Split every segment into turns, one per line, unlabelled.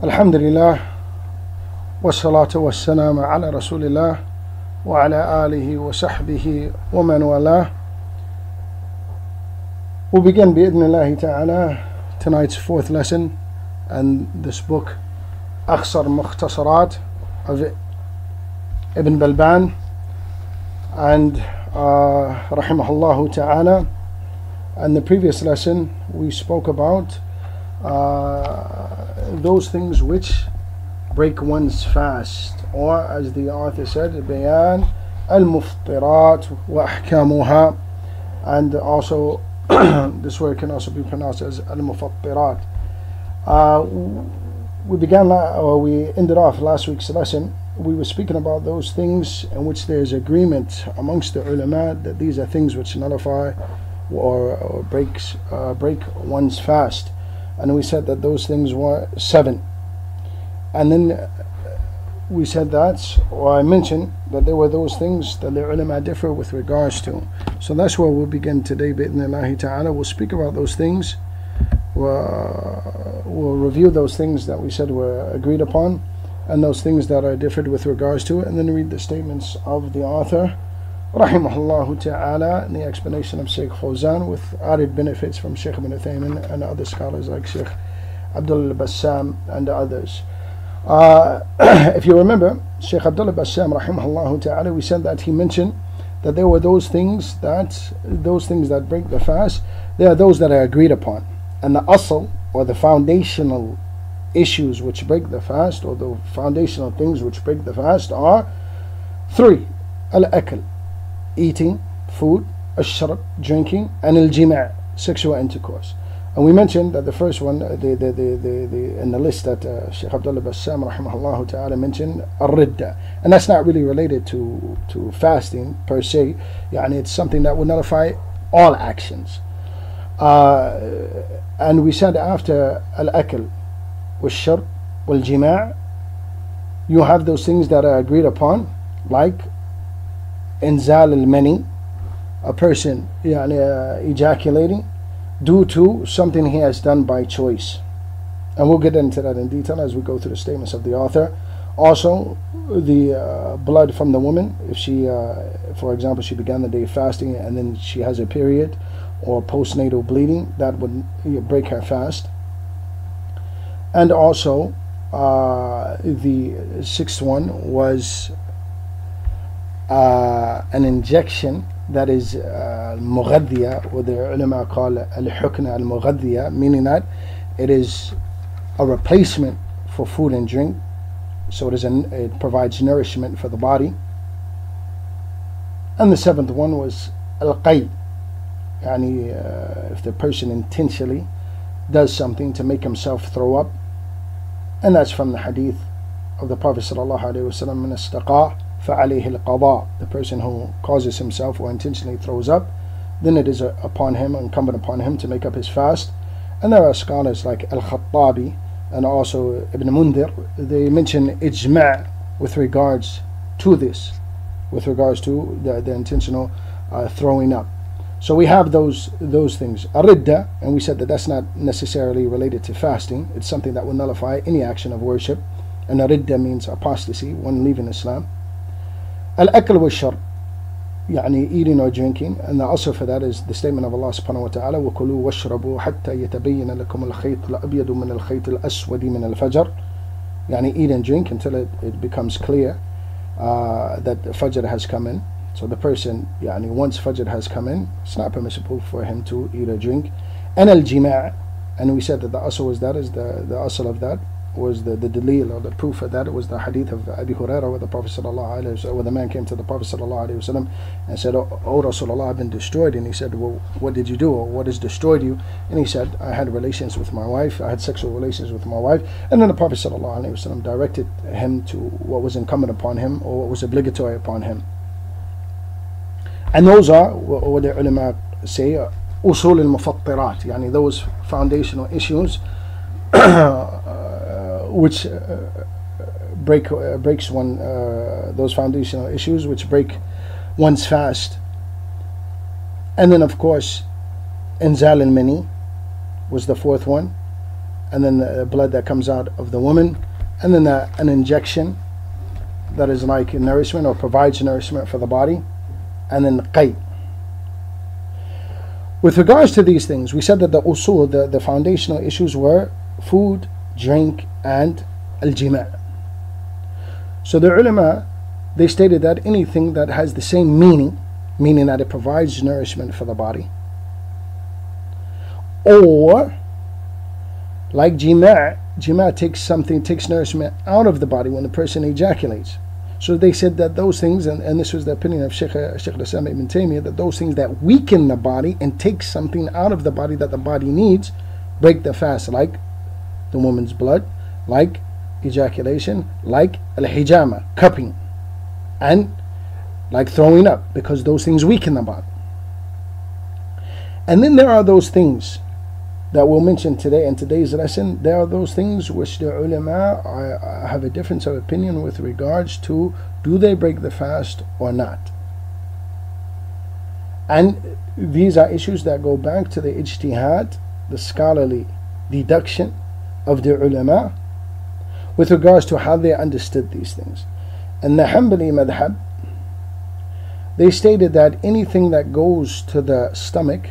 Alhamdulillah, wassalatu wassalamu ala rasulillah wa ala alihi wa sahbihi wa man walah. We'll begin bi'idhnillahi ta'ala tonight's fourth lesson and this book Akhṣar al-Mukhtaṣarāt of Ibn Balbān, and rahimahullahu ta'ala. And the previous lesson we spoke about those things which break one's fast, or as the author said, Bayan al-Mufṭirāt wa ahkamuha, and also this word can also be pronounced as al-Mufattirāt. We ended off last week's lesson. We were speaking about those things in which there is agreement amongst the ulama that these are things which nullify or break one's fast, and we said that those things were 7. And then we said that, or I mentioned that there were those things that the ulama differ with regards to. So that's where we'll begin today, bi'idhnillahi ta'ala. We'll speak about those things. We'll review those things that we said were agreed upon, and those things that are differed with regards to it, and then read the statements of the author, rahimahullahu ta'ala, and the explanation of Shaykh Fawzan, with added benefits from Shaykh Ibn Uthaymin and other scholars like Shaykh Abdullah Bassam and others. If you remember, Shaykh Abdullah Bassam rahimahullahu ta'ala, we said that he mentioned that there were those things that break the fast. There are those that are agreed upon, and the asl, or the foundational issues which break the fast, or the foundational things which break the fast, are 3: al-akl, eating, food; al-sharb, drinking; and al-jima', sexual intercourse. And we mentioned that the first one, in the list that Shaykh Abdullah Bassam rahimahullah ta'ala mentioned, al-ridda, and that's not really related to fasting per se. It's something that would nullify all actions. And we said after al-akl, wal-sharb, wal-jima', you have those things that are agreed upon, like inzal al-mani, a person ejaculating due to something he has done by choice, and we'll get into that in detail as we go through the statements of the author. Also, the blood from the woman, if she, for example, she began the day fasting and then she has a period or postnatal bleeding, that would break her fast. And also, the 6th one was an injection that is al-mughadhiya, or the ulama call al-hukna al-mughadhiya, meaning that it is a replacement for food and drink, so it provides nourishment for the body. And the 7th one was al-qayd, if the person intentionally does something to make himself throw up, and that's from the hadith of the Prophet sallallahu alaihi wasallam, min istaqā فَعَلَيْهِ الْقَضَاء, the person who causes himself or intentionally throws up, then it is incumbent upon him to make up his fast. And there are scholars like al-Khattabi and also Ibn Mundhir, they mention ijma' with regards to this, with regards to the intentional throwing up. So we have those things. Ar-ridda, and we said that that's not necessarily related to fasting. It's something that will nullify any action of worship. And ar-ridda means apostasy, one leaving Islam. Al-akl wal-sharb, eating or drinking, and the asr for that is the statement of Allah subhanahu wa ta'ala, وَكُلُوا وَاشْرَبُوا حَتَّى يَتَبَيَّنَ لَكُمُ الْخَيْطُ الْأَبْيَضُ مِنَ الْخَيْطِ الْأَسْوَدِ مِنَ الْفَجْرِ, eat and drink until it becomes clear that the Fajr has come in. So the person, once Fajr has come in, it's not permissible for him to eat or drink. And al-jima', and we said that the asl was that, is the asl of that was the dalil, or the proof of that. It was the hadith of Abu Hurairah, where the Prophet sallallahu alaihi wasallam, where the man came to the Prophet sallallahu alaihi wasallam and said, "Oh Rasulullah, I've been destroyed." And he said, "Well, what did you do, or what has destroyed you?" And he said, "I had relations with my wife. I had sexual relations with my wife." And then the Prophet sallallahu alaihi wasallam directed him to what was incumbent upon him, or what was obligatory upon him. And those are what the ulama say usul al-mufattirāt, those foundational issues which breaks one, those foundational issues which break one's fast. And then of course inzal al-mani was the 4th one, and then the blood that comes out of the woman, and then an injection that is like nourishment or provides nourishment for the body, and then qay. With regards to these things, we said that the usul, the foundational issues were food, drink, and al-jima'. So the ulama, they stated that anything that has the same meaning that it provides nourishment for the body, or like jima' takes nourishment out of the body when the person ejaculates. So they said that those things, and this was the opinion of Shaykh al-Islam ibn Taymiyyah, that those things that weaken the body and take something out of the body that the body needs, break the fast, like the woman's blood, like ejaculation, like al-hijama, cupping, and like throwing up, because those things weaken the body. And then there are those things that we'll mention today in today's lesson. There are those things which the ulama have a difference of opinion with regards to, do they break the fast or not? And these are issues that go back to the ijtihad, the scholarly deduction of the ulama with regards to how they understood these things. And the Hanbalī madhab, they stated that anything that goes to the stomach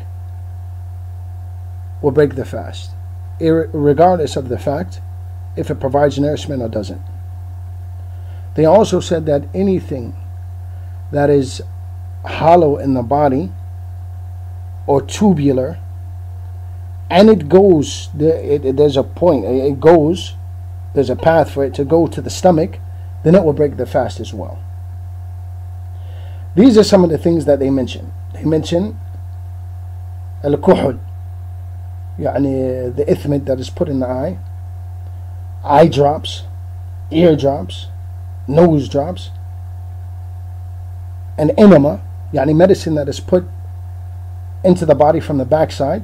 will break the fast, regardless of the fact if it provides nourishment or doesn't. They also said that anything that is hollow in the body or tubular, and it goes, there's a point, it goes, there's a path for it to go to the stomach, then it will break the fast as well. These are some of the things that they mention. They mention al-kuhul, يعني the ithmid that is put in the eye drops, ear drops, nose drops, and enema, يعني medicine that is put into the body from the backside.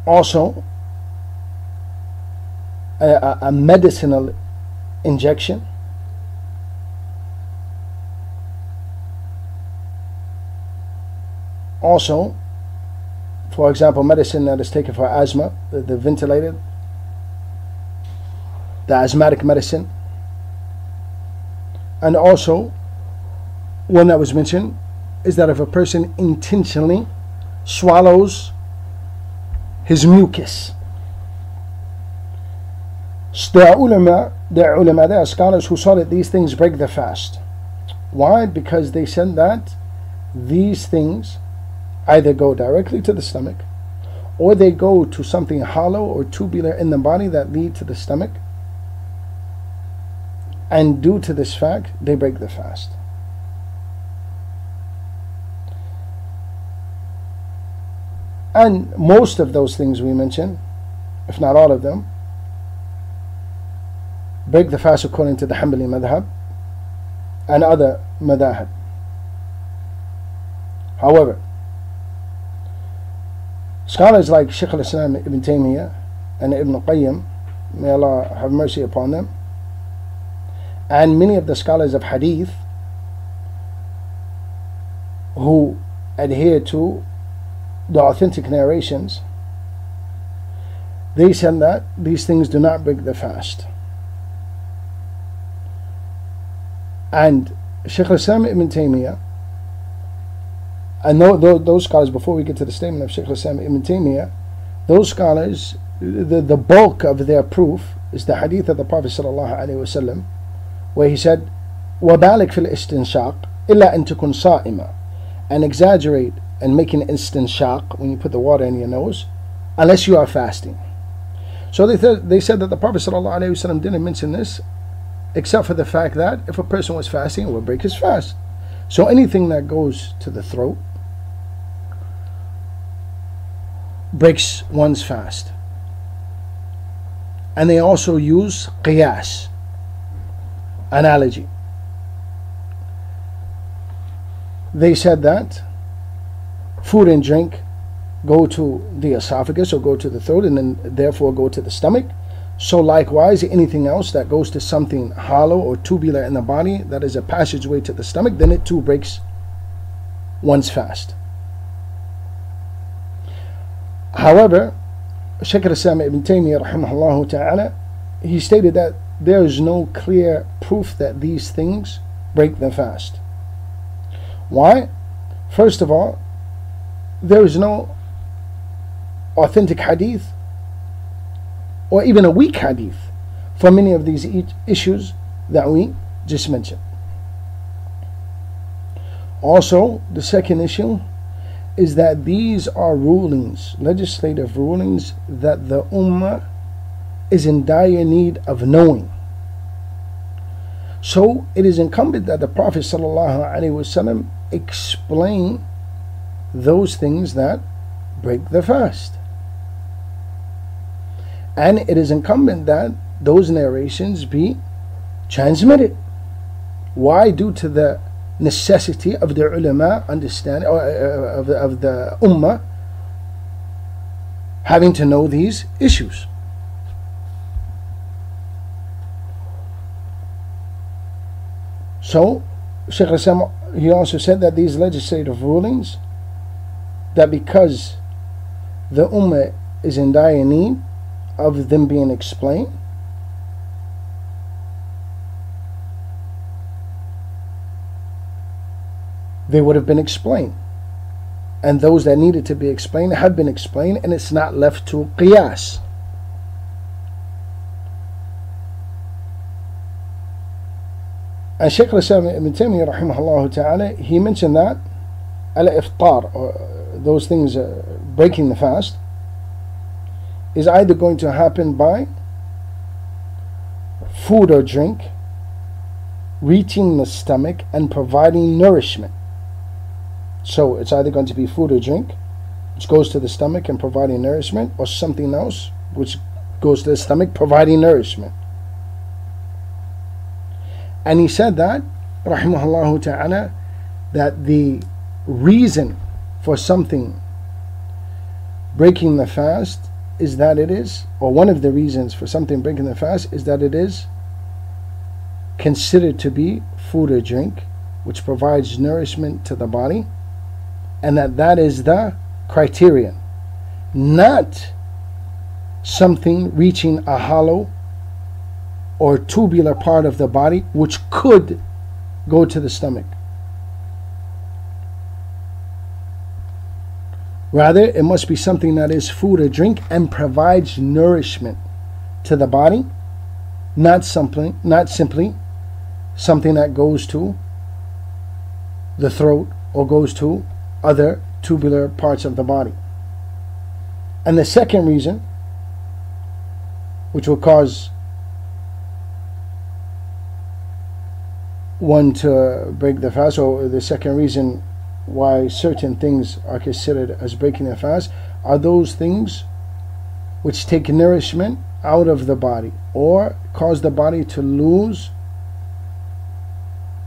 Also, a medicinal injection. Also, for example, medicine that is taken for asthma, the ventilated, the asthmatic medicine. And also, one that was mentioned is that if a person intentionally swallows his mucus. There are ulama, there are scholars who saw that these things break the fast. Why? Because they said that these things either go directly to the stomach, or they go to something hollow or tubular in the body that lead to the stomach, and due to this fact, they break the fast. And most of those things we mentioned, if not all of them, break the fast according to the Hanbalī madhab and other madhab. However, scholars like Shaykh al-Islam ibn Taymiyyah and Ibn Qayyim, may Allah have mercy upon them, and many of the scholars of hadith who adhere to the authentic narrations, they said that these things do not break the fast. And Shaykh al-Islam ibn Taymiyyah, and those scholars, before we get to the statement of Shaykh al-Islam ibn Taymiyyah, those scholars, the bulk of their proof is the hadith of the Prophet ﷺ, where he said, وَبَالِكْ فِي الْإِسْتِنْشَاقِ إِلَّا أَن تَكُنْ صَائِمًا, and exaggerate and make an istinshaq when you put the water in your nose, unless you are fasting. So they said that the Prophet ﷺ didn't mention this, except for the fact that if a person was fasting, it would break his fast. So anything that goes to the throat breaks one's fast. And they also use qiyas, analogy. They said that food and drink go to the esophagus or go to the throat and then therefore go to the stomach. So likewise, anything else that goes to something hollow or tubular in the body that is a passageway to the stomach, then it too breaks one's fast. However, Shaykh al-Islam ibn Taymiyyah rahimahullah ta'ala, he stated that there is no clear proof that these things break the fast. Why? First of all, there is no authentic hadith or even a weak hadith for many of these issues that we just mentioned. Also, the second issue is that these are rulings, legislative rulings, that the ummah is in dire need of knowing. So it is incumbent that the Prophet ﷺ explain those things that break the fast. And it is incumbent that those narrations be transmitted. Why? Due to the necessity of the ulama understanding, or of the ummah having to know these issues. So Shaykh al-Islam, he also said that these legislative rulings, that because the ummah is in dire need of them being explained, they would have been explained, and those that needed to be explained have been explained, and it's not left to qiyas. And Shaykh al-Islam ibn Taymiyyah rahimahullah ta'ala, he mentioned that al-iftar, or those things breaking the fast, is either going to happen by food or drink reaching the stomach and providing nourishment. So it's either going to be food or drink which goes to the stomach and providing nourishment, or something else which goes to the stomach providing nourishment. And he said that, rahimahullah ta'ala, that the reason for something breaking the fast is that it is, or one of the reasons for something breaking the fast is that it is considered to be food or drink which provides nourishment to the body, and that is the criterion, not something reaching a hollow or tubular part of the body which could go to the stomach. Rather, it must be something that is food or drink and provides nourishment to the body, not simply something that goes to the throat or goes to other tubular parts of the body. And the second reason, which will cause one to break the fast, or the second reason why certain things are considered as breaking the fast, are those things which take nourishment out of the body or cause the body to lose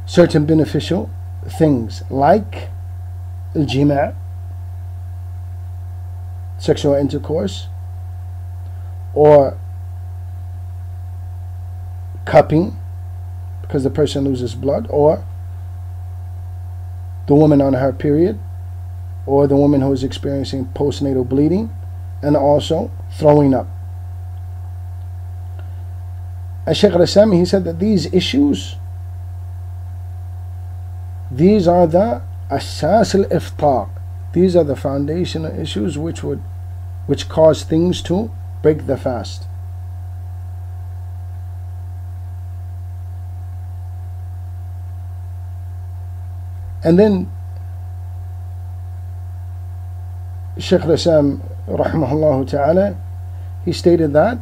certain beneficial things, like al-jima', sexual intercourse, or cupping, because the person loses blood, or the woman on her period, or the woman who is experiencing postnatal bleeding, and also throwing up. And Shaykh al-Islam, he said that these issues, these are the asas al-iftar, these are the foundational issues which cause things to break the fast. And then Shaykh al-Islam rahimahullah ta'ala, he stated that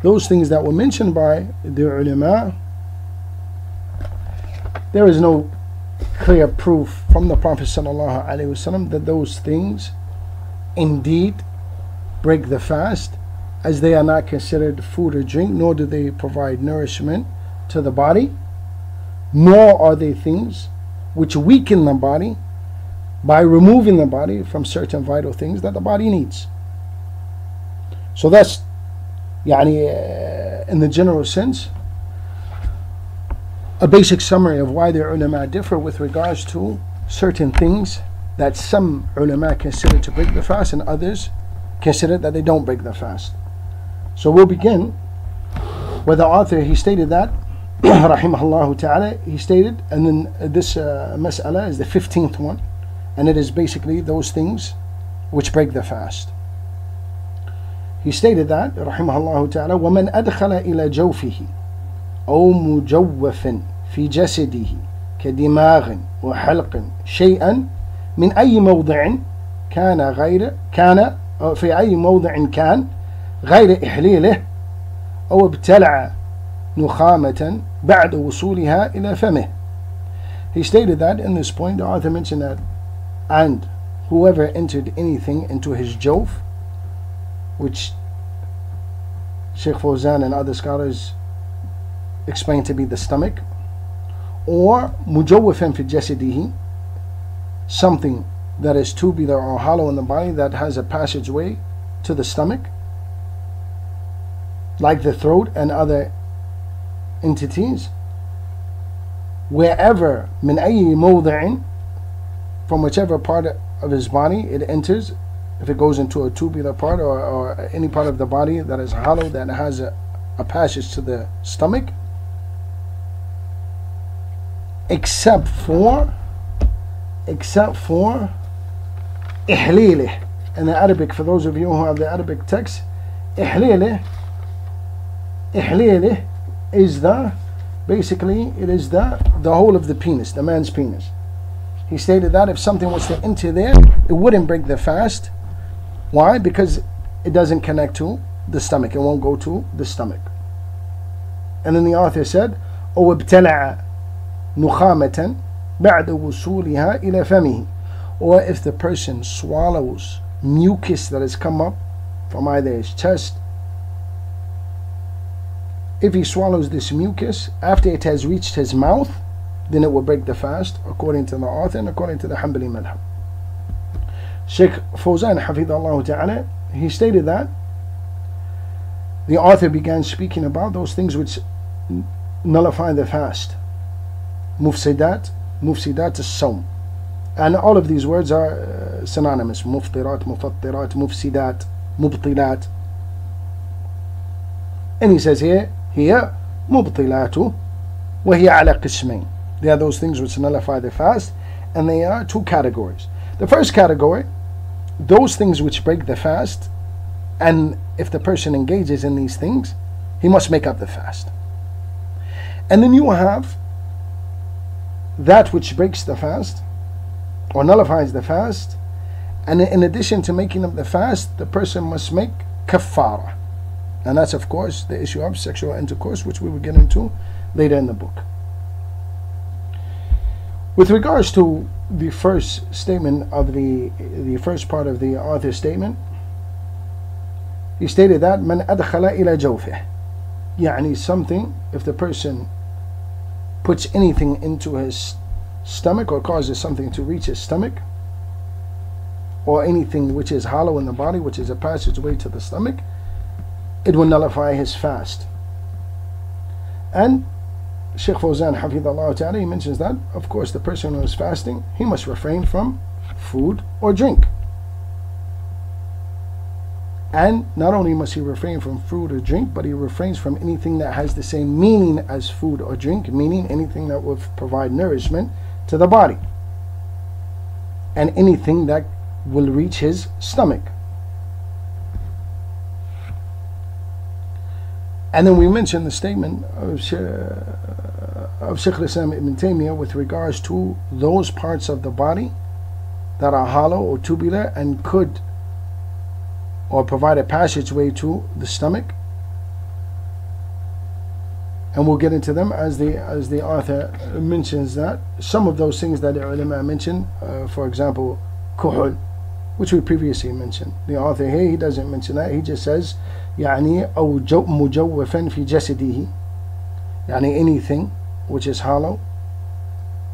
those things that were mentioned by the ulama, there is no clear proof from the Prophet sallallahu alaihi wasallam that those things indeed break the fast, as they are not considered food or drink, nor do they provide nourishment to the body, nor are they things which weaken the body by removing the body from certain vital things that the body needs. So that's in the general sense a basic summary of why the ulama differ with regards to certain things that some ulama consider to break the fast and others consider that they don't break the fast. So we'll begin with the author. He stated that rahimahullah ta'ala, he stated, and then this mas'ala is the 15th one, and it is basically those things which break the fast. He stated that rahimahullah ta'ala, وَمَنْ أَدْخَلَ إِلَى جَوْفِهِ أَوْ مُجَوَّفٍ فِي جَسَدِهِ كدماغ وحلق شيئا من أي موضع كان في أي موضع كان غير إحليله أو ابتلع نخامة بعد وصولها إلى فمه. He stated that in this point the author mentioned that, and whoever entered anything into his jawf, which Sheikh Fawzan and other scholars explain to be the stomach, or mujawwafan fi jasadihi, something that is tubular or hollow in the body that has a passageway to the stomach, like the throat and other entities, wherever min ayyi mawdi'in, from whichever part of his body it enters, if it goes into a tubular part or any part of the body that is hollow, that has a passage to the stomach, except for ihlilih. In the Arabic, for those of you who have the Arabic text, ihlilih is basically it is the whole of the penis, the man's penis. He stated that if something was to enter there, it wouldn't break the fast. Why? Because it doesn't connect to the stomach. It won't go to the stomach. And then the author said, أو ابتلع نخامة بعد وصولها إلى فمه, or if the person swallows mucus that has come up from either his chest, if he swallows this mucus after it has reached his mouth, then it will break the fast, according to the author and according to the Hanbalī madhab. Sheikh Fawzan hafidhahullah ta'ala, he stated that the author began speaking about those things which nullify the fast, mufsidat as-sawm, and all of these words are synonymous: muftirat, mufattirat, mufsidat, mubtilat. And he says here mubtilatu wa hiya ala qismayn. They are those things which nullify the fast, and they are two categories. The first category, those things which break the fast, and if the person engages in these things, he must make up the fast. And then you have that which breaks the fast or nullifies the fast, and in addition to making up the fast, the person must make kaffara, and that's of course the issue of sexual intercourse, which we will get into later in the book. With regards to the first statement of the first part of the author's statement, he stated that man adkhala ila jawfih, يعني something, if the person puts anything into his stomach or causes something to reach his stomach, or anything which is hollow in the body, which is a passageway to the stomach, it will nullify his fast. And Sheikh Fawzan hafidhahullah ta'ala, he mentions that of course the person who is fasting, he must refrain from food or drink. And not only must he refrain from food or drink, but he refrains from anything that has the same meaning as food or drink, meaning anything that will provide nourishment to the body, and anything that will reach his stomach. And then we mentioned the statement of Shaykh al-Islam Ibn Taymiyyah with regards to those parts of the body that are hollow or tubular and could or provide a passageway to the stomach. And we'll get into them as the author mentions that some of those things that the ulama mentioned, for example, kuhul, which we previously mentioned. The author here, he doesn't mention that. He just says يعني أو مجوفا في جسده, يعني anything which is hollow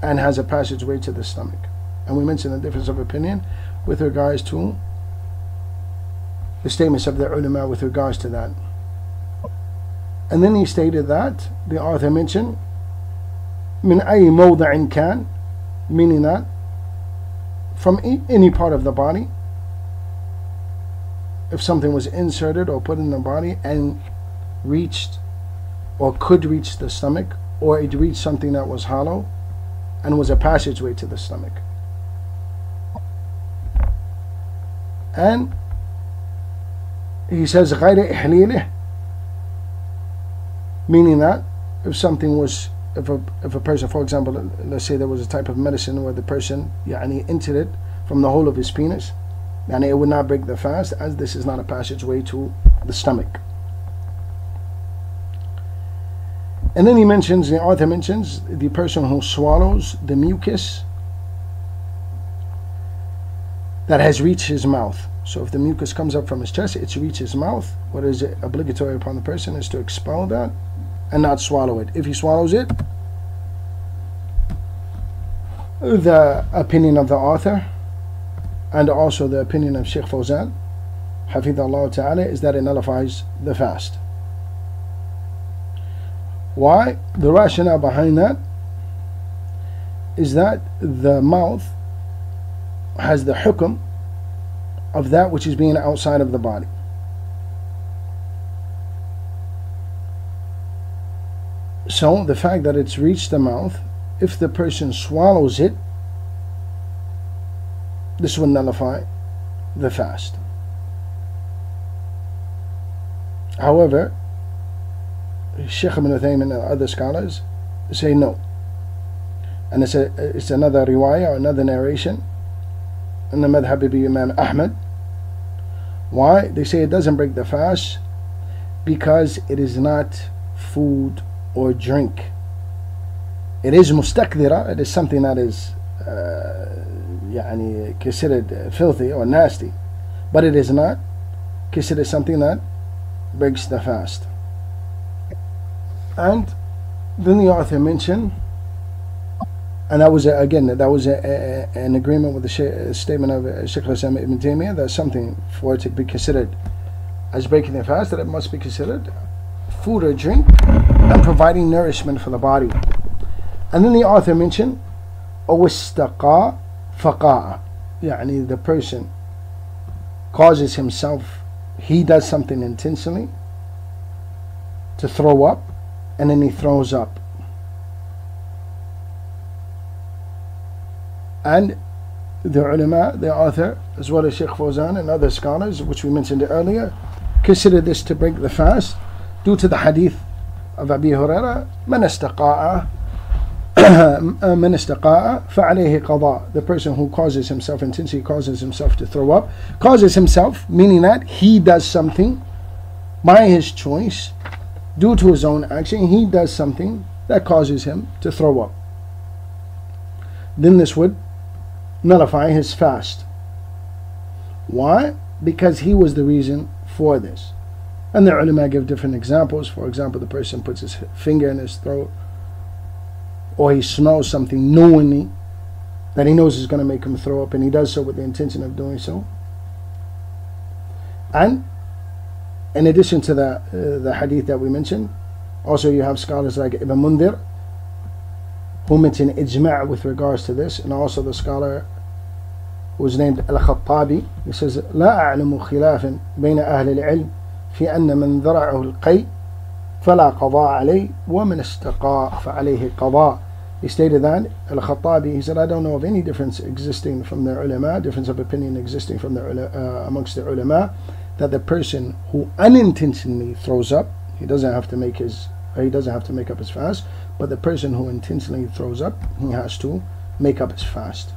and has a passageway to the stomach. And we mentioned the difference of opinion with regards to the statements of the ulama with regards to that. And then he stated that the author mentioned من أي موضع كان, meaning that from any part of the body, if something was inserted or put in the body and reached or could reach the stomach, or it reached something that was hollow and was a passageway to the stomach. And he says غير إحليله, meaning that if something was, if a person, for example, let's say there was a type of medicine where the person entered it from the hole of his penis, and it would not break the fast, as this is not a passageway to the stomach. And then he mentions, the author mentions, the person who swallows the mucus that has reached his mouth. So if the mucus comes up from his chest, it's reached his mouth, what is it obligatory upon the person is to expel that and not swallow it. If he swallows it, the opinion of the author and also the opinion of Sheikh Fawzan, Hafidhullah Ta'ala, is that it nullifies the fast. Why? The rationale behind that is that the mouth has the hukm of that which is being outside of the body. So the fact that it's reached the mouth, if the person swallows it, this will nullify the fast. However, Sheikh ibn Uthaymin and other scholars say no. And it's another riwayah or another narration in the madhab of Imam Ahmad. Why? They say it doesn't break the fast because it is not food or drink. It is mustaqdira, it is something that is considered filthy or nasty, but it is not considered something that breaks the fast. And then the author mentioned, and that was an agreement with the statement of Shaykh al-Islam ibn Taymiyyah, that something for it to be considered as breaking the fast, that it must be considered food or drink and providing nourishment for the body. And then the author mentioned وَاسْتَقَى فَقَاءَ, the person causes himself, he does something intentionally to throw up, and then he throws up. And the ulama, the author, as well as Sheikh Fawzan and other scholars, which we mentioned earlier, consider this to break the fast due to the hadith of Abu Hurairah, من استقاء فعليه قضاء. The person who causes himself, intentionally causes himself to throw up, causes himself, meaning that he does something by his choice, due to his own action, he does something that causes him to throw up. Then this would nullify his fast. Why? Because he was the reason for this. And the ulama give different examples. For example, the person puts his finger in his throat, or he smells something knowingly that he knows is going to make him throw up, and he does so with the intention of doing so. And in addition to the hadith that we mentioned, also you have scholars like Ibn Mundhir who mention ijma' with regards to this, and also the scholar who is named al-Khattabi. He says لا أعلم خلافا بين أهل العلم في أن من ذرعه القيء فلا قضاء عليه ومن استقاء فعليه قضاء. He stated that, al-Khattabi, he said, I don't know of any difference existing from the ulama, difference of opinion existing from the amongst the ulama, that the person who unintentionally throws up, he doesn't have to make up his fast, but the person who intentionally throws up, he has to make up his fast.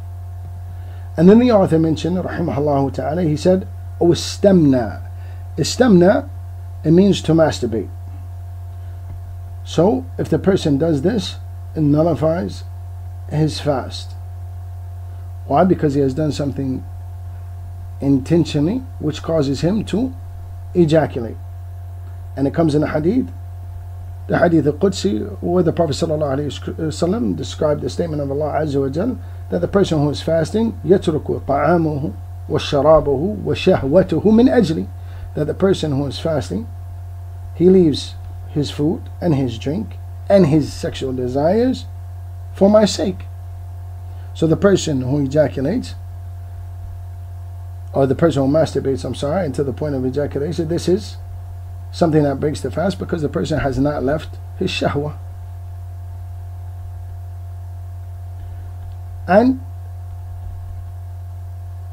And then the author mentioned, rahimahullah ta'ala, he said, istamna. Istamna, it means to masturbate. So if the person does this, it nullifies his fast. Why? Because he has done something intentionally which causes him to ejaculate. And it comes in a hadith, the hadith al-Qudsi, where the Prophet ﷺ described the statement of Allah Azza wa Jal, that the person who is fasting يَتْرُكُ طَعَامُهُ وَشَرَابُهُ وَشَهْوَتُهُ مِنْ أَجْلِ, that the person who is fasting, he leaves his food and his drink and his sexual desires for my sake. So the person who ejaculates, or the person who masturbates, until the point of ejaculation, this is something that breaks the fast because the person has not left his shahwa. And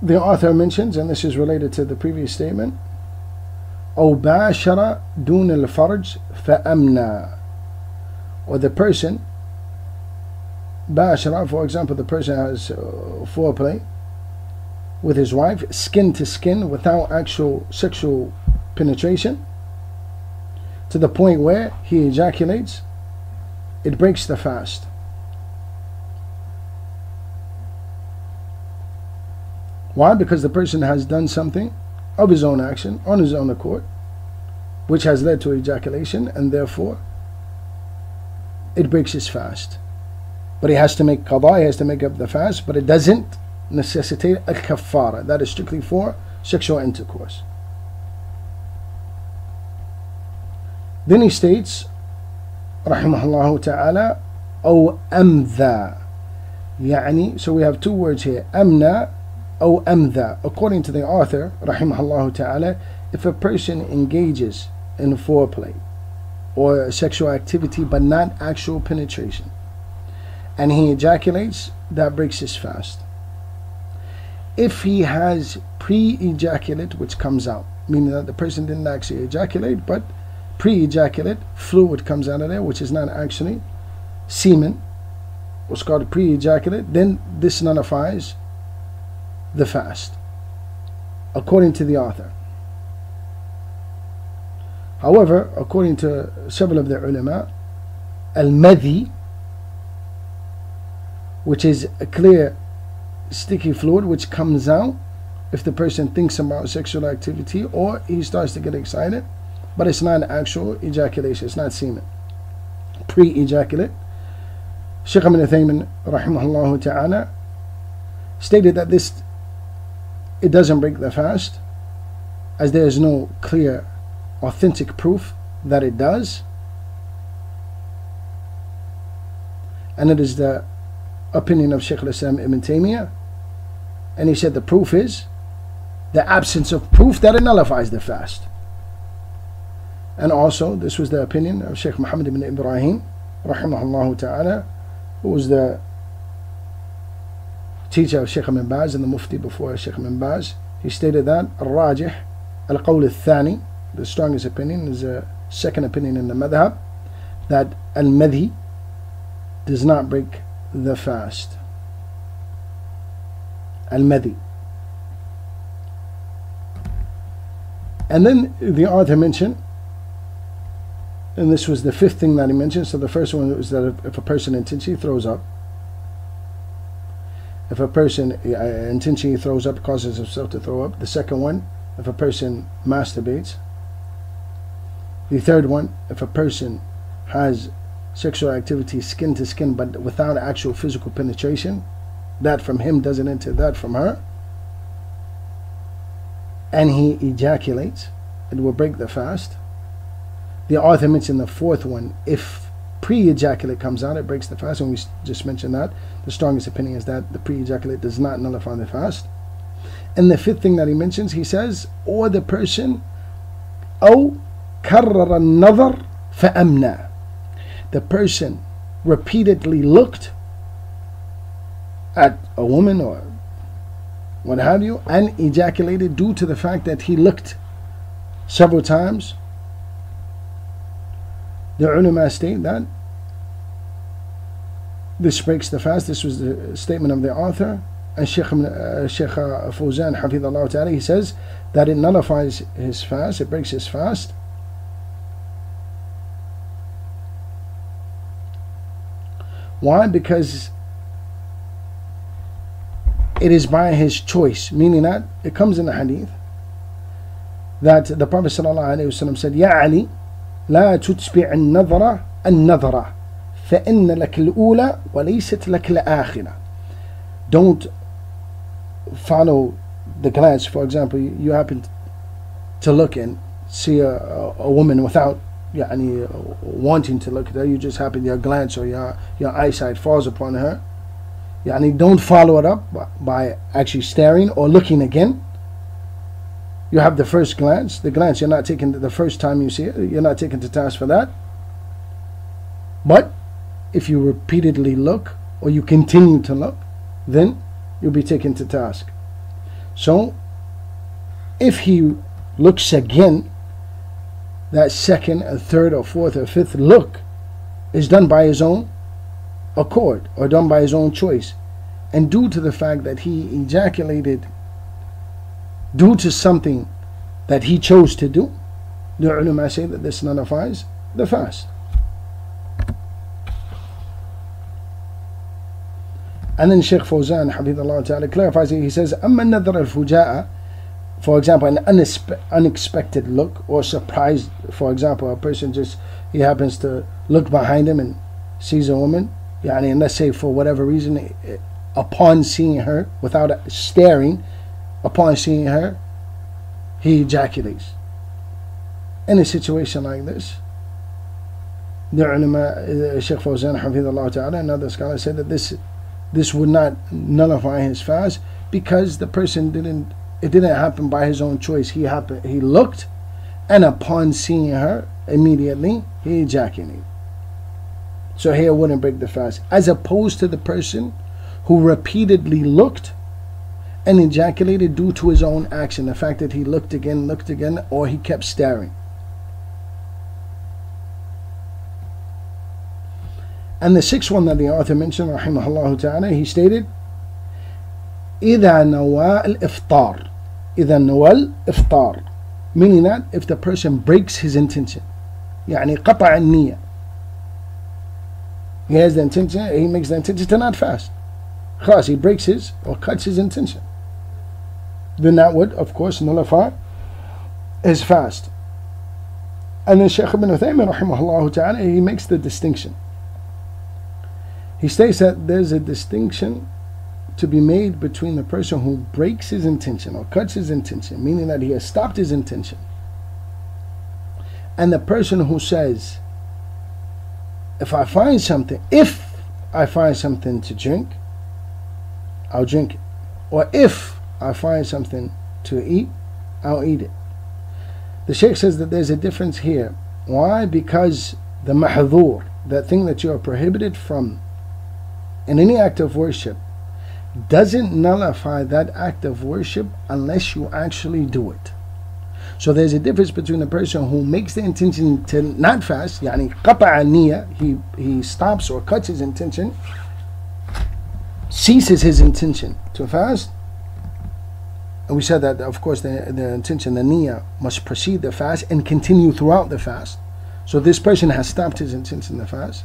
the author mentions, and this is related to the previous statement, أو باشر دون الفرج فأمنى, or the person bashara, for example, the person has foreplay with his wife, skin to skin, without actual sexual penetration, to the point where he ejaculates, it breaks the fast. Why? Because the person has done something of his own action, on his own accord, which has led to ejaculation, and therefore it breaks his fast. But he has to make qada, he has to make up the fast, but it doesn't necessitate a kaffara. That is strictly for sexual intercourse. Then he states, rahimahullah ta'ala, أو أمذا, يعني, so we have two words here, أمنا أو أمذا. According to the author, rahimahullah ta'ala, if a person engages in foreplay or sexual activity but not actual penetration, and he ejaculates, that breaks his fast. If he has pre-ejaculate which comes out, meaning that the person didn't actually ejaculate, but pre-ejaculate fluid comes out of there, which is not actually semen, what's called pre-ejaculate, then this nullifies the fast, according to the author. However, according to several of the ulama, al-madhi, which is a clear sticky fluid which comes out if the person thinks about sexual activity or he starts to get excited, but it's not actual ejaculation, it's not semen, pre-ejaculate. Shaykh ibn Uthaymin rahimahullah ta'ala stated that this, it doesn't break the fast, as there is no clear authentic proof that it does, and it is the opinion of Shaykh al-Islam ibn Taymiyyah, and he said the proof is the absence of proof that it nullifies the fast. And also this was the opinion of Shaykh Muhammad ibn Ibrahim rahimahullah ta'ala, who was the teacher of Shaykh ibn Baz and the mufti before Shaykh ibn Baz. He stated that al-Rajih, al-Qawl al-Thani, the strongest opinion, is a second opinion in the madhab, that al-madhi does not break the fast. Al-madhi. And then the author mentioned, and this was the fifth thing that he mentioned. So the first one was that if a person intentionally throws up, if a person intentionally throws up, causes himself to throw up. The second one, if a person masturbates. The third one, if a person has sexual activity skin to skin but without actual physical penetration, that from him doesn't enter that from her, and he ejaculates, it will break the fast. The author mentioned the fourth one, if pre-ejaculate comes out, it breaks the fast, and we just mentioned that. The strongest opinion is that the pre-ejaculate does not nullify the fast. And the fifth thing that he mentions, he says, or the person أو كرر النظر فأمنى, the person repeatedly looked at a woman or what have you and ejaculated due to the fact that he looked several times. The ulama state that this breaks the fast. This was the statement of the author. And Shaykh Fawzan Hafidhullah Ta'ala, he says that it nullifies his fast, it breaks his fast. Why? Because it is by his choice, meaning that it comes in the hadith that the Prophet ﷺ said, Ya Ali, لا تتبع النظرة النظرة فإن لك الأولى وليست لك الآخرة. Don't follow the glance. For example, you happen to look and see a woman without wanting to look at her, you just happen, your glance or your eyesight falls upon her. Don't follow it up by actually staring or looking again. You have the first glance. The glance, you're not taken the first time you see it, you're not taken to task for that. But if you repeatedly look, or you continue to look, then you'll be taken to task. So if he looks again, that second, or third, or fourth, or fifth look is done by his own accord, or done by his own choice, and due to the fact that he ejaculated due to something that he chose to do, the ulama say that this nullifies the fast. And then Shaykh Fawzan Hafidhullah Ta'ala clarifies it. He says, أما النظر الفجاءة, for example, an unexpected look or surprise. For example, a person he happens to look behind him and sees a woman, and let's say for whatever reason, upon seeing her, without staring, upon seeing her, he ejaculates. In a situation like this, the ulama, Shaykh Fawzan Hafidhullah Ta'ala and other scholars said that this would not nullify his fast, because the person it didn't happen by his own choice. He looked, and upon seeing her, immediately he ejaculated. So here it wouldn't break the fast, as opposed to the person who repeatedly looked and ejaculated due to his own action, the fact that he looked again, or he kept staring. And the sixth one that the author mentioned, rahimahullah ta'ala, he stated, إِذَا نَوَى الْإِفْطَارِ إِذَا نَوَى الْإِفْطَارِ, meaning that if the person breaks his intention, يعني قطع النية, he has the intention, he makes the intention to not fast, خلاص, he breaks his or cuts his intention, then that would of course nullify his fast. And then Shaykh ibn Uthaymin rahimahullah ta'ala, he makes the distinction. He states that there's a distinction to be made between the person who breaks his intention or cuts his intention, meaning that he has stopped his intention, and the person who says, if I find something to drink, I'll drink it, or if I find something to eat, I'll eat it. The Shaykh says that there's a difference here. Why? Because the mahdhur, that thing that you are prohibited from in any act of worship, doesn't nullify that act of worship unless you actually do it. So there's a difference between the person who makes the intention to not fast, يعني قطع النية, he stops or cuts his intention, ceases his intention to fast. And we said that of course the intention, the niyyah, must precede the fast and continue throughout the fast. So this person has stopped his intention to fast.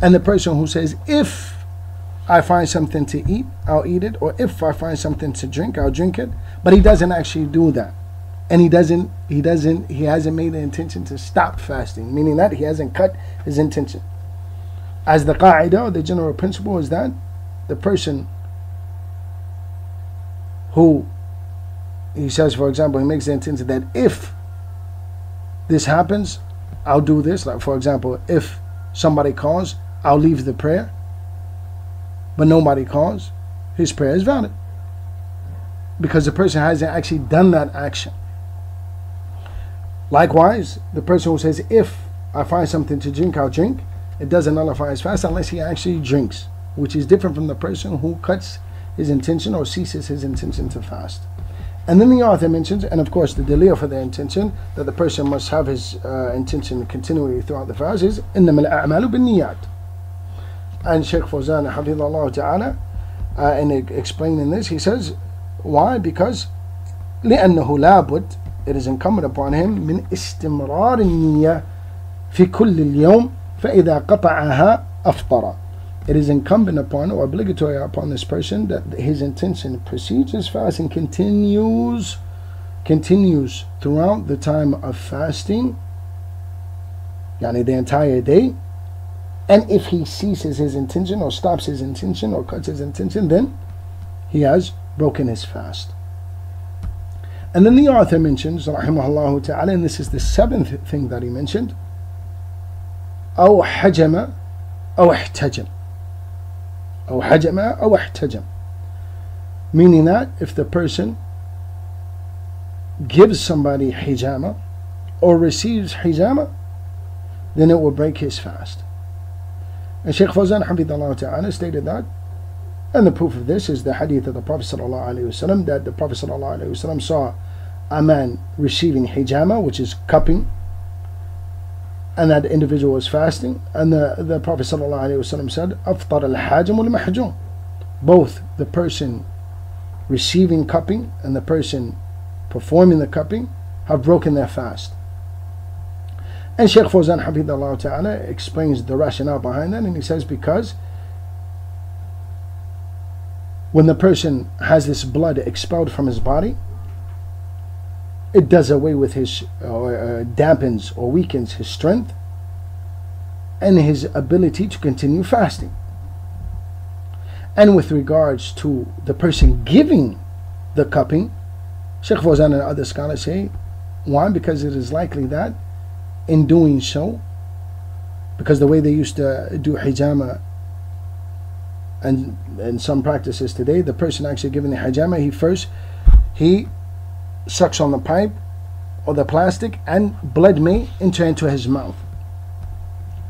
And the person who says, if I find something to eat, I'll eat it, or if I find something to drink, I'll drink it, but he doesn't actually do that, and he hasn't made the intention to stop fasting, meaning that he hasn't cut his intention. As the qa'idah, the general principle is that the person who, he says, for example, he makes the intention that if this happens, I'll do this. Like for example, if somebody calls, I'll leave the prayer, but nobody calls, his prayer is valid, because the person hasn't actually done that action. Likewise, the person who says, if I find something to drink, I'll drink, it doesn't nullify his fast unless he actually drinks, which is different from the person who cuts his intention or ceases his intention to fast. And then the author mentions, and of course the dalil for the intention, that the person must have his intention continually throughout the fast, is إِنَّمَا الْأَعْمَالُ بِالنِّيَّاتِ. And Shaykh Fawzan Hafidhullah Ta'ala, in explaining this, he says, why? Because لأنه لابد, it is incumbent upon him, من استمرار النية في كل اليوم فإذا قطعها أفطر. It is incumbent upon, or obligatory upon this person, that his intention precedes his fast and continues throughout the time of fasting, yani the entire day. And if he ceases his intention or stops his intention or cuts his intention, then he has broken his fast. And then the author mentions, rahimahullah ta'ala, and this is the seventh thing that he mentioned, أو حجم أو احتجم. أو حجم أو احتجم, Meaning that if the person gives somebody hijama or receives hijama, then it will break his fast. And Shaykh Fawzan Hafidhullah Ta'ala stated that, and the proof of this is the hadith of the Prophet ﷺ, that the Prophet ﷺ saw a man receiving hijama, which is cupping, and that individual was fasting, and the Prophet ﷺ said, "Afṭar al-hājim wal-mahjūm." Both the person receiving cupping and the person performing the cupping have broken their fast. And Shaykh Fawzan Hafidhullah Ta'ala explains the rationale behind that, and he says because when the person has this blood expelled from his body, it does away with his, dampens or weakens his strength and his ability to continue fasting. And with regards to the person giving the cupping, Shaykh Fawzan and other scholars say, why? Because it is likely that in doing so, because the way they used to do hijama and in some practices today, the person actually giving the hijama, he sucks on the pipe or the plastic and blood may enter into his mouth.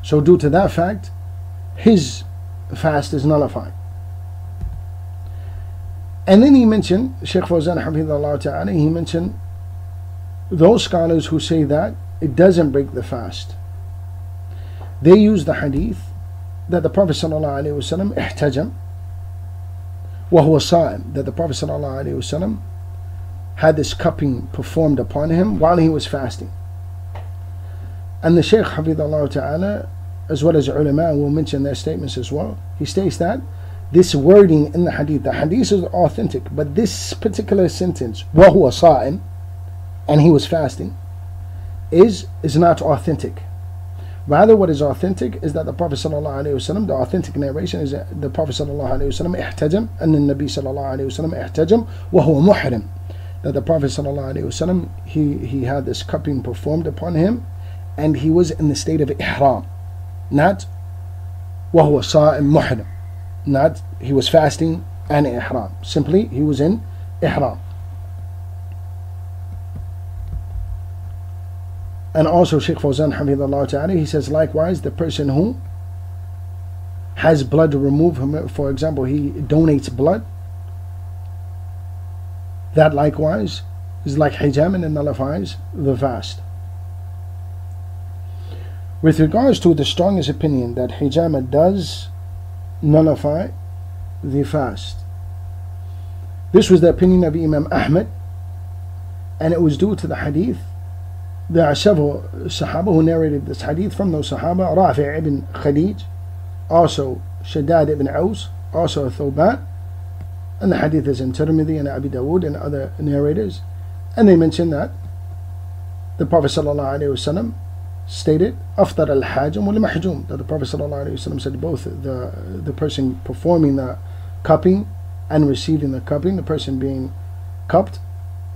So due to that fact, his fast is nullified. And then he mentioned, Shaykh Fawzan Hafidhullah Ta'ala, he mentioned those scholars who say that it doesn't break the fast. They use the hadith that the Prophet ﷺ ihtajam wa huwa sa'im, that the Prophet ﷺ had this cupping performed upon him while he was fasting. And the Shaykh Hafidhullah Ta'ala, as well as ulama, will mention their statements as well. He states that this wording in the hadith is authentic, but this particular sentence, wa huwa sa'im, and he was fasting, is not authentic. Rather, what is authentic is that the Prophet ﷺ, the authentic narration is that the Prophet ﷺ ihtajam, and the Nabi ﷺ ihtajam wa huwa muhrim, that the Prophet ﷺ, he had this cupping performed upon him and he was in the state of ihram, not wa huwa sa'im muhrim, not he was fasting and ihram, simply he was in ihram. And also Shaykh Fawzan Hafidhullah Ta'ala, he says likewise the person who has blood removed from it, for example he donates blood, that likewise is like hijam and nullifies the fast. With regards to the strongest opinion that hijama does nullify the fast, this was the opinion of Imam Ahmad, and it was due to the hadith. There are several Sahaba who narrated this hadith. From those Sahaba, Rafi' ibn Khadij, also Shaddad ibn Aus, also Thawban, and the hadith is in Tirmidhi and Abi Dawood and other narrators. And they mention that the Prophet ﷺ stated, "Afṭar al-hājim wal-mahjūm," that the Prophet ﷺ said both the person performing the cupping and receiving the cupping, the person being cupped,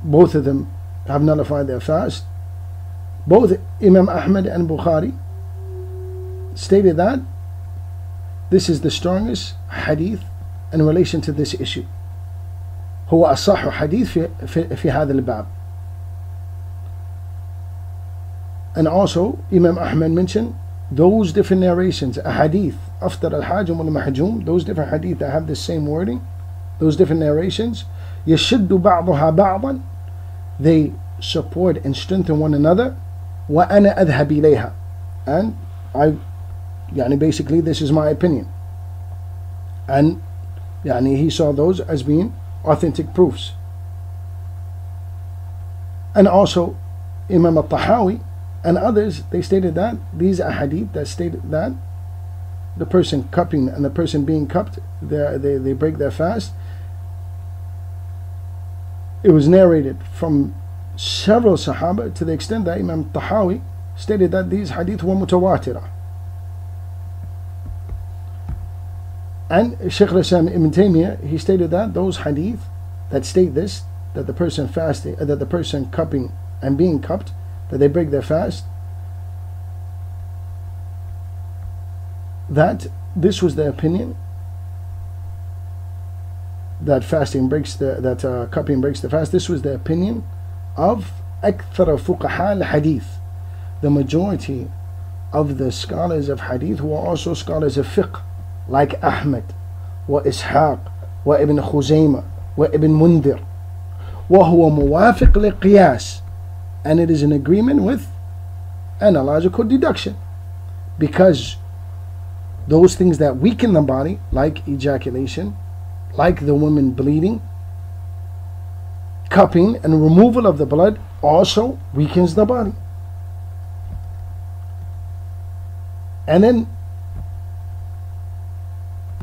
both of them have nullified their fast. Both Imam Ahmad and Bukhari stated that this is the strongest hadith in relation to this issue. هو أصح حديث في هذا الباب. And also Imam Ahmad mentioned those different narrations, a hadith, أفطر الحاجم والمحجوم, those different hadith that have the same wording, those different narrations, يشد بعضها بعضا, they support and strengthen one another. وأنا أذهب إليها, and basically this is my opinion, and he saw those as being authentic proofs. And also Imam al-Tahawi and others, they stated that these are hadith that stated that the person cupping and the person being cupped, they break their fast. It was narrated from several Sahaba to the extent that Imam Tahawi stated that these hadith were mutawatira. And Shaykh al-Islam Ibn Taymiyyah, he stated that those hadith that state this, that the person fasting, that the person cupping and being cupped, that they break their fast, that this was the opinion that cupping breaks the fast. This was the opinion of أكثر فقهاء الحديث, the majority of the scholars of hadith who are also scholars of fiqh, like Ahmad wa Ishaq wa Ibn Khuzaymah wa Ibn Mundhir. وهو موافق للقياس, and it is in agreement with analogical deduction, because those things that weaken the body, like ejaculation, like the woman bleeding, cupping and removal of the blood, also weakens the body. And then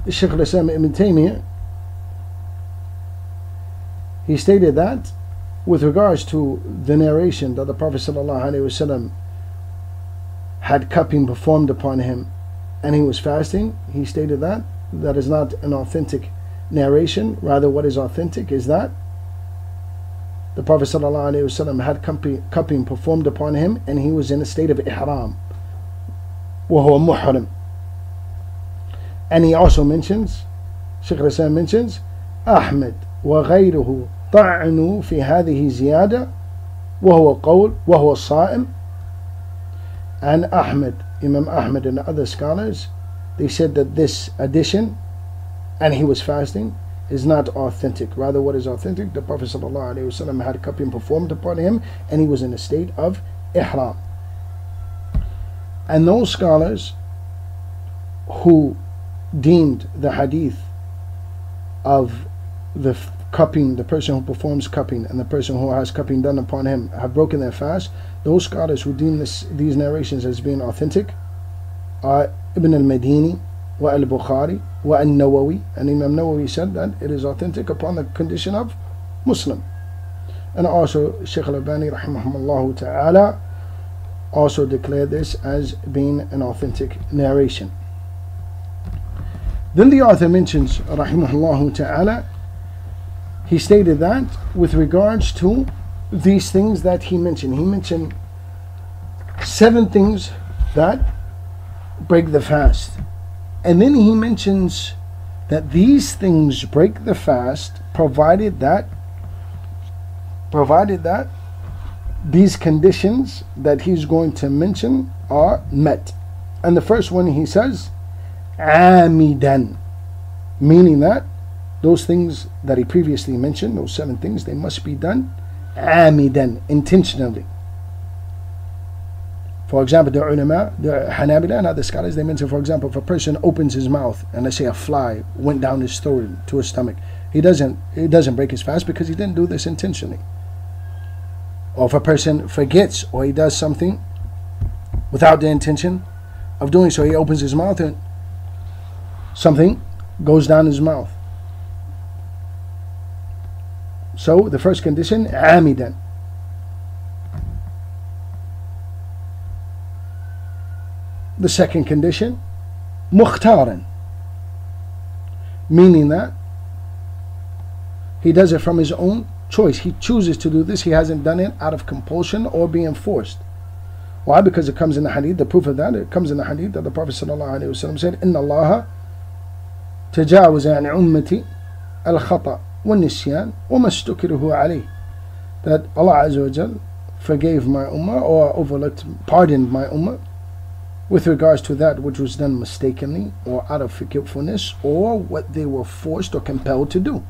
Shaykh al-Islam Ibn Taymiyyah, he stated that with regards to the narration that the Prophet ﷺ had cupping performed upon him and he was fasting, he stated that that is not an authentic narration. Rather, what is authentic is that the Prophet ﷺ had cupping performed upon him and he was in a state of ihram, وهو محرم. And he also mentions, Shaykh al-Islam mentions, Ahmad وغيره طعنوا في هذه زيادة وهو الصائم. And Imam Ahmad and other scholars, they said that this addition, and he was fasting, is not authentic. Rather, what is authentic? The Prophet ﷺ had cupping performed upon him and he was in a state of ihram. And those scholars who deemed the hadith of the cupping, the person who performs cupping and the person who has cupping done upon him have broken their fast, those scholars who deem these narrations as being authentic are Ibn al-Madini wa al-Bukhari wa al-Nawawi. And Imam Nawawi said that it is authentic upon the condition of Muslim. And also Shaykh al-Albani rahimahumullah ta'ala also declared this as being an authentic narration. Then the author mentions rahimahullah ta'ala, he stated that with regards to these things that he mentioned 7 things that break the fast. And then he mentions that these things break the fast provided that these conditions that he's going to mention are met. And the first one he says, amidan, meaning that those things that he previously mentioned, those 7 things, they must be done amidan, intentionally. For example, the ulama, the Hanabila and other scholars, they mention, for example, if a person opens his mouth and let's say a fly went down his throat to his stomach, it doesn't break his fast because he didn't do this intentionally. Or if a person forgets or he does something without the intention of doing so, he opens his mouth and something goes down his mouth. So the first condition, amidan. The second condition, mukhtaran, meaning that he does it from his own choice. He chooses to do this. He hasn't done it out of compulsion or being forced. Why? Because it comes in the hadith. The proof of that, it comes in the hadith that the Prophet ﷺ said, Inna Allah tajawaza an ummati al-khata wa-nisyan wa mastukiruhu alayh. That Allah Azza wa Jal forgave my ummah or pardoned my ummah with regards to that which was done mistakenly or out of forgetfulness or what they were forced or compelled to do.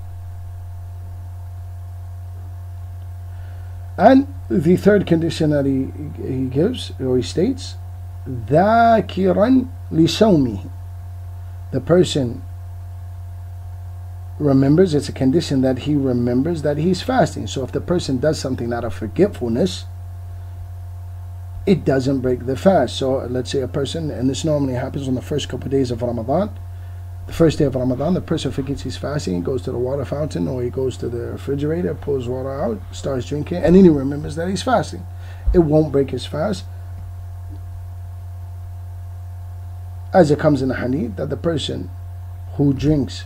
And the third condition that he gives, or he states, ذَاكِرًا لِسَوْمِهِ. The person remembers, it's a condition that he remembers that he's fasting. So if the person does something out of forgetfulness, it doesn't break the fast. So let's say a person, and this normally happens on the first couple of days of Ramadan, the first day of Ramadan, the person forgets he's fasting, he goes to the water fountain or he goes to the refrigerator, pulls water out, starts drinking, and then he remembers that he's fasting. It won't break his fast. As it comes in the hadith, that the person who drinks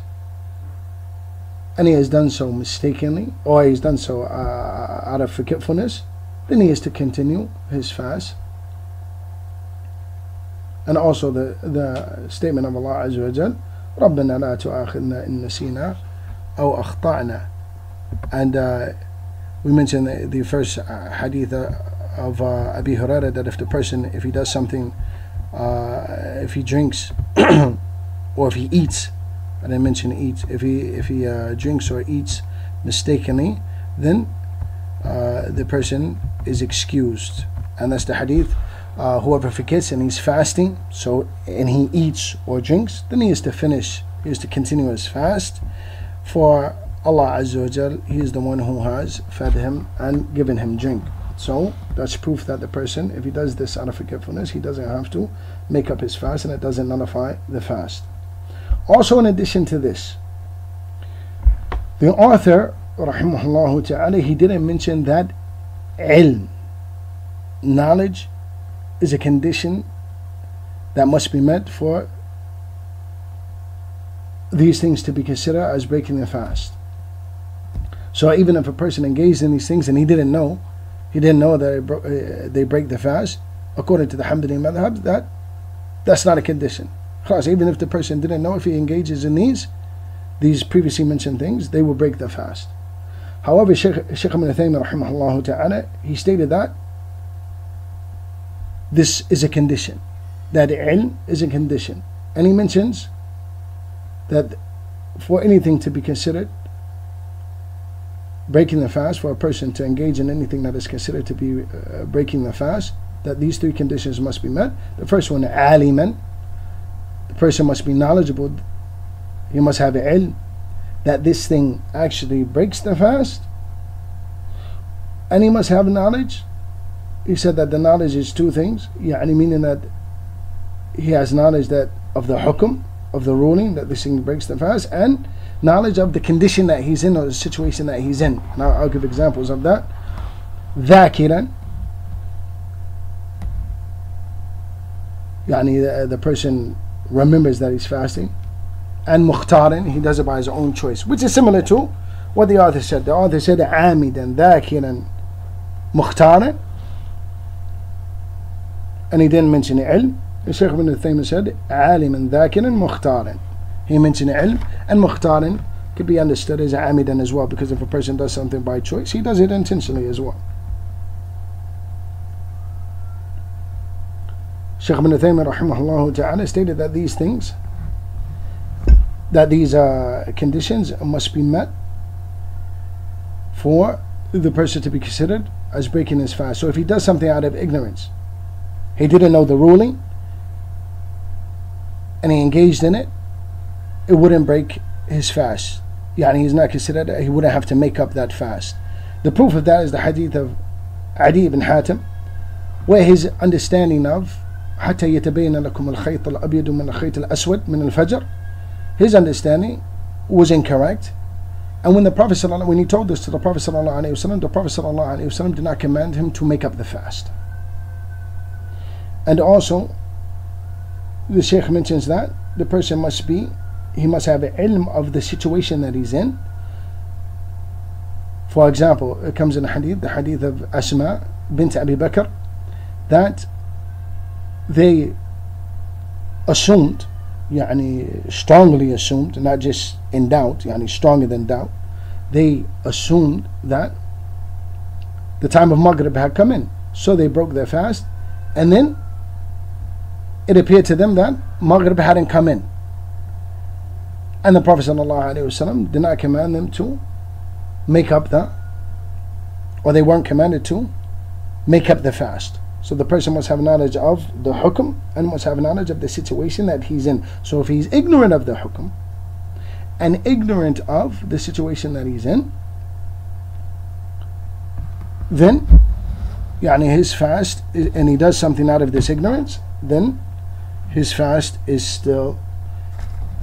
and he has done so mistakenly or he's done so out of forgetfulness, then he has to continue his fast. And also the statement of Allah Azza wa Jal, رَبَّنَا لَا تُؤَاخِذْنَا إِن نَّسِينَا أو أخطأنا. And we mentioned the first hadith of Abū Hurairah, that if the person, if he does something, if he drinks or if he eats, I didn't mention eats, if he drinks or eats mistakenly, then the person is excused. And that's the hadith, whoever forgets and he's fasting, so, and he eats or drinks, then he is to finish, he is to continue his fast, for Allah Azza wa Jal, He is the one who has fed him and given him drink. So that's proof that the person, if he does this out of forgetfulness, he doesn't have to make up his fast, and it doesn't nullify the fast. Also, in addition to this, the author, rahimahullah ta'ala, he didn't mention that ilm, knowledge, is a condition that must be met for these things to be considered as breaking the fast. So even if a person engaged in these things and he didn't know that they break the fast, according to the Hanbalī madhab, that's not a condition. Even if the person didn't know, if he engages in these previously mentioned things, they will break the fast. However, Shaykh Ibn Taymiyyah rahimahullah ta'ala, he stated that this is a condition, that ilm is a condition, and he mentions that for anything to be considered breaking the fast, for a person to engage in anything that is considered to be breaking the fast, that these three conditions must be met. The first one, aliman, the person must be knowledgeable, he must have ilm that this thing actually breaks the fast, and he must have knowledge. He said that the knowledge is two things, meaning that he has knowledge that of the hukum, of the ruling, that this thing breaks the fast, and knowledge of the condition that he's in, or the situation that he's in. And I'll give examples of that. Dhakiran, the person remembers that he's fasting. And mukhtarin, he does it by his own choice, which is similar to what the author said. The author said amidan, dhakiran, mukhtarin, and he didn't mention ilm. Shaykh Ibn Taymiyyah said aliman, dhakiran, mukhtarin. He mentioned ilm, and mukhtarin could be understood as amidan as well, because if a person does something by choice, he does it intentionally as well. Shaykh Ibn Taymiyyah rahimahullah ta'ala stated that these things, that these conditions must be met for the person to be considered as breaking his fast. So if he does something out of ignorance, he didn't know the ruling, and he engaged in it, it wouldn't break his fast. He's not considered, he wouldn't have to make up that fast. The proof of that is the hadith of Adi ibn Hatim, where his understanding of حتى يتبين لكم الخيط الأبيض من الخيط الأسود من الفجر, his understanding was incorrect. And when the Prophet ﷺ, when he told this to the Prophet ﷺ, the Prophet ﷺ did not command him to make up the fast. And also, the Shaykh mentions that the person must have an ilm of the situation that he's in. For example, it comes in the hadith of Asma bint Abi Bakr, that they assumed, strongly assumed, not just in doubt, stronger than doubt, they assumed that the time of Maghrib had come in. So they broke their fast, and then it appeared to them that Maghrib hadn't come in. And the Prophet ﷺ did not command them to make up or they weren't commanded to make up the fast. So the person must have knowledge of the hukum and must have knowledge of the situation that he's in. So if he's ignorant of the hukum and ignorant of the situation that he's in, then his fast, and he does something out of this ignorance, then his fast is still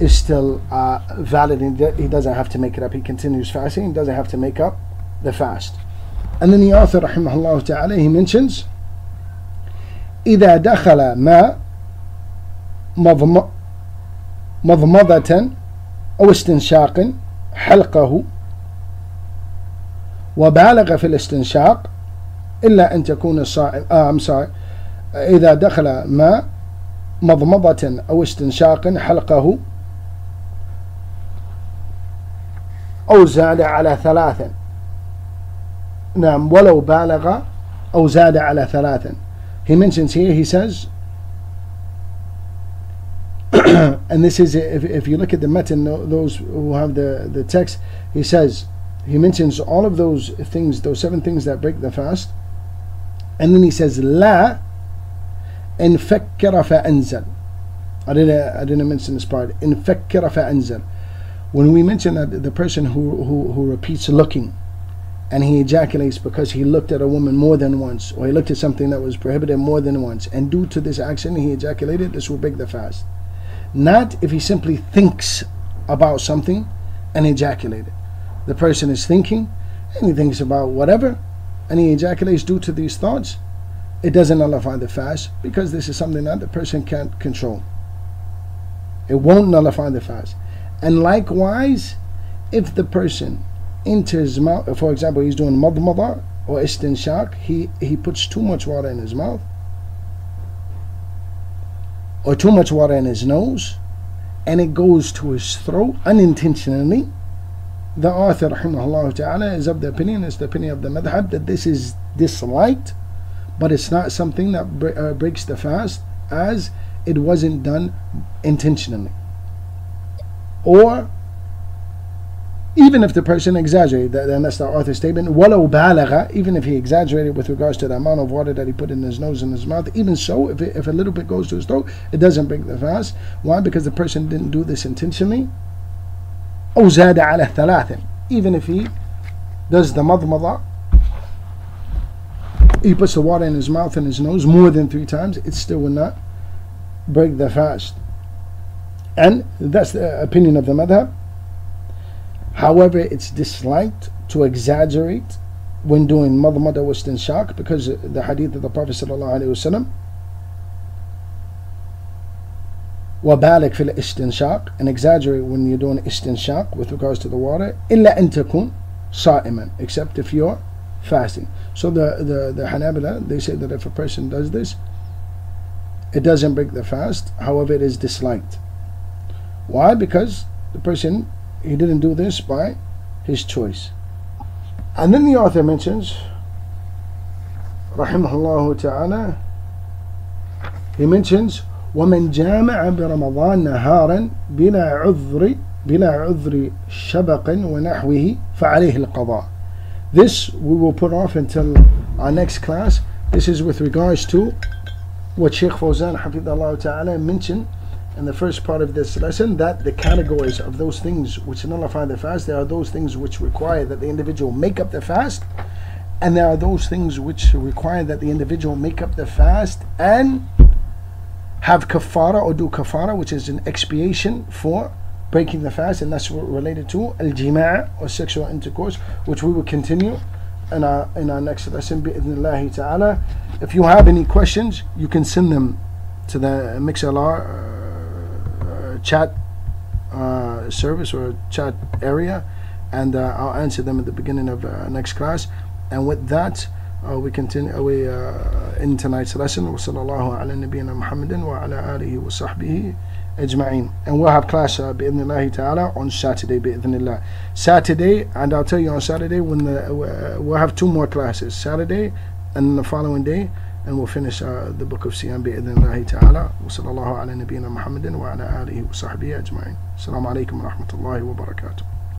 valid, and he doesn't have to make it up. He continues fasting, he doesn't have to make up the fast. And then the author rahimahullah ta'ala, he mentions إذا دخل ما مضمضة أو استنشاق حلقه وبالغ في الاستنشاق إلا أن تكون الصائم إذا دخل ما مضمضة أو استنشاق حلقه أو زاد على 3. نعم ولو بالغ أو زاد على 3. He mentions here, he says, and this is, if you look at the matan, those who have the text, he says, he mentions all of those things, those 7 things that break the fast, and then he says, لا إن فكر فأنزل. I didn't mention this part. إن فكر فأنزل. When we mention that the person who repeats looking, and he ejaculates because he looked at a woman more than once, or he looked at something that was prohibited more than once, and due to this action he ejaculated, this will break the fast. Not if he simply thinks about something and ejaculated. The person is thinking, and he thinks about whatever, and he ejaculates due to these thoughts, it doesn't nullify the fast, because this is something that the person can't control. It won't nullify the fast. And likewise, if the person into his mouth, for example, he's doing madmada or istinshaq, he puts too much water in his mouth or too much water in his nose, and it goes to his throat unintentionally, the author rahimahullah ta'ala is of the opinion, it's the opinion of the madhab, that this is disliked, but it's not something that breaks the fast, as it wasn't done intentionally. Or even if the person exaggerated, and that's the author's statement, وَلَوْ بَالَغَ, even if he exaggerated with regards to the amount of water that he put in his nose and his mouth, even so, if a little bit goes to his throat, it doesn't break the fast. Why? Because the person didn't do this intentionally. أو زاد على 3. Even if he does the madmada, he puts the water in his mouth and his nose more than 3 times, it still will not break the fast. And that's the opinion of the madhab. However, it's disliked to exaggerate when doing madmada wa istinshaq, because the hadith of the Prophet sallallahu alaihi wasallam, وَبَالِغْ فِي الْإِسْتِنْشَاق, and exaggerate when you're doing istinshaq with regards to the water, إِلَّا أَن تَكُونْ صَائِمًا, except if you're fasting. So the Hanabila, they say that if a person does this, it doesn't break the fast, however it is disliked. Why? Because the person, he didn't do this by his choice. And then the author mentions, rahimahullah ta'ala, he mentions, وَمَنْ جَامَعَ بِرَمَضَانَ نَهَارًا بِلَا عُذْرِ شَبَقٍ وَنَحْوِهِ فَعَلَيْهِ الْقَضَاء. This we will put off until our next class. This is with regards to what Shaykh Fawzan hafidhahullah ta'ala mentioned in the first part of this lesson, that the categories of those things which nullify the fast, there are those things which require that the individual make up the fast, and there are those things which require that the individual make up the fast and have kafara or do kafara, which is an expiation for breaking the fast, and that's related to al-jima' or sexual intercourse, which we will continue in our next lesson bi'idhnillahi ta'ala. If you have any questions, you can send them to the MixLR chat service or chat area, and I'll answer them at the beginning of next class. And with that, we continue in tonight's lesson. Wa sallallahu ala nabiyyina Muhammadin wa ala alihi wa sahbihi ajma'in. And we'll have class bi'idhnillahi ta'ala on Saturday bi'idhnillah. Saturday, and I'll tell you on Saturday when we'll have 2 more classes, Saturday and the following day, and we'll finish the book of Siyam bi'idhnillahi ta'ala. Wa sallallahu ala nabiyyina Muhammadin wa ala alihi wa sahbihi ajma'in. Assalamu alaikum wa rahmatullahi wa barakatuh.